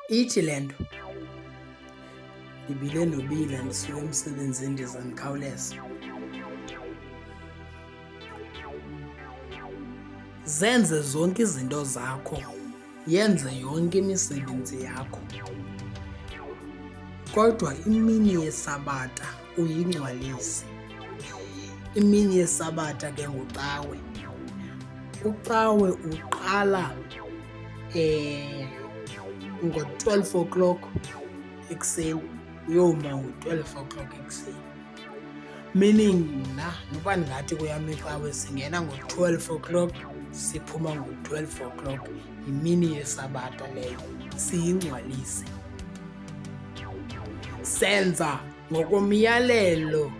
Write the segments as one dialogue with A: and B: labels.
A: Ithi le nto, ndibile ndobile ndisuka emsebenzini ndiza ndikhawuleza. Zenze zonke izinto zakho, yenze yonke imisebenzi yakho, kodwa imini yeSabata uyingcwalise. Imini yeSabata ke nguCawe. uCawe uqala ngo-12 o'clock ekuseni uyoma ngo-12 o'clock ekuseni. Meaning noba ndingathi kuyam icawe singena ngo-12 o'clock siphuma ngo-12 o'clock, yimini yeSabata leyo, siyingcwalise. Senza ngokomyalelo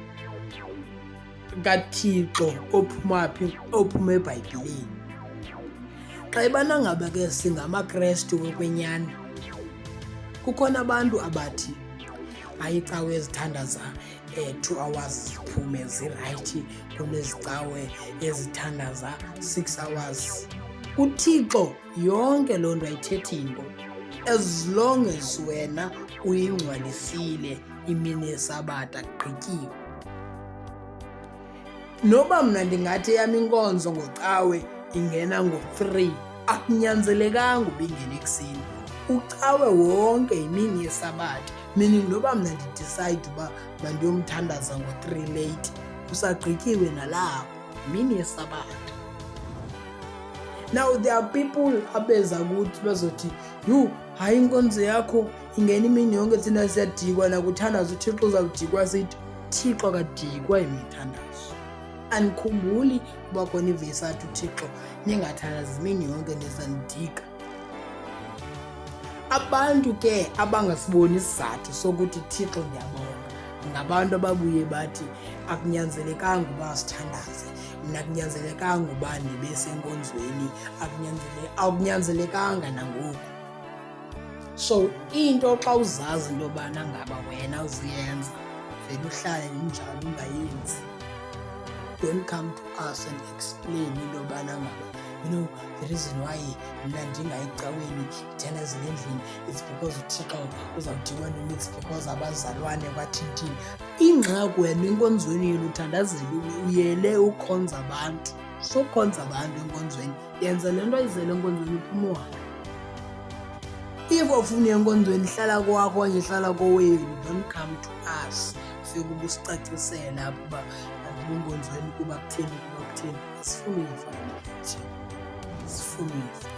A: kaThixo ophuma eBhayibhileni. Xa ibana ngaba ke singamaKrestu ngokwenyani, kukhona abantu abathi hayi icawe ezithandaza 2 hours ziphume zirayithi kunezicawe ezithandaza 6 hours. UThixo yonke loo nto ayithethi nto, as long as wena uyingcwalisile imini yeSabata gqityiwe. Noba mna ndingathi eyam inkonzo ngoCawe ingena ngo-3, akunyanzelekanga uba ingene ekuseni. uCawe wonke yimini yeSabata, meaning noba mna ndidicayide uba mandiyomthandaza ngo-3 late, kusagqityiwe nalapho, yimini yeSabata. Now there are people abeza kuthi bazothi, yhu hayi inkonzo yakho ingena imini yonke thina siyadikwa nakuthandaza uThixo uzawudikwa. Sithi uThixo akadikwa yimithandazo. Andikhumbuli uba khona ivesi athi uThixo ningathandazi imini yonke nizandidika. Abantu ke abangasiboni isizathu sokuthi Thixo ndiyabonga ngabantu ababuye bathi akunyanzelekanga uba sithandaze, mna akunyanzelekanga uba ndibe senkonzweni, akunyanzelekanga nangoku. So into xa uzazi into yobana ngaba wena uziyenza, vele uhlale njalo ungayenzi. Don't come to us and explain into yobana ngaba, the reason why mna ndingayicaweni thena ezilendlini it's because uThixo uzawudikwa nini, it's because abazalwane kwathintini. Ingxaki wena enkonzweni yenu uthandazeli uyele ukhonza abantu. Sokhonza abantu enkonzweni, yenza le nto ayizele enkonzweni uphuma. If ufuna enkonzweni hlala kwakho okanye hlala kowenu, don't come to us ufike ubusicacisela apho uba andinkonzweni kuba kutheni. Asifuni uyiva, sifuni uyiva.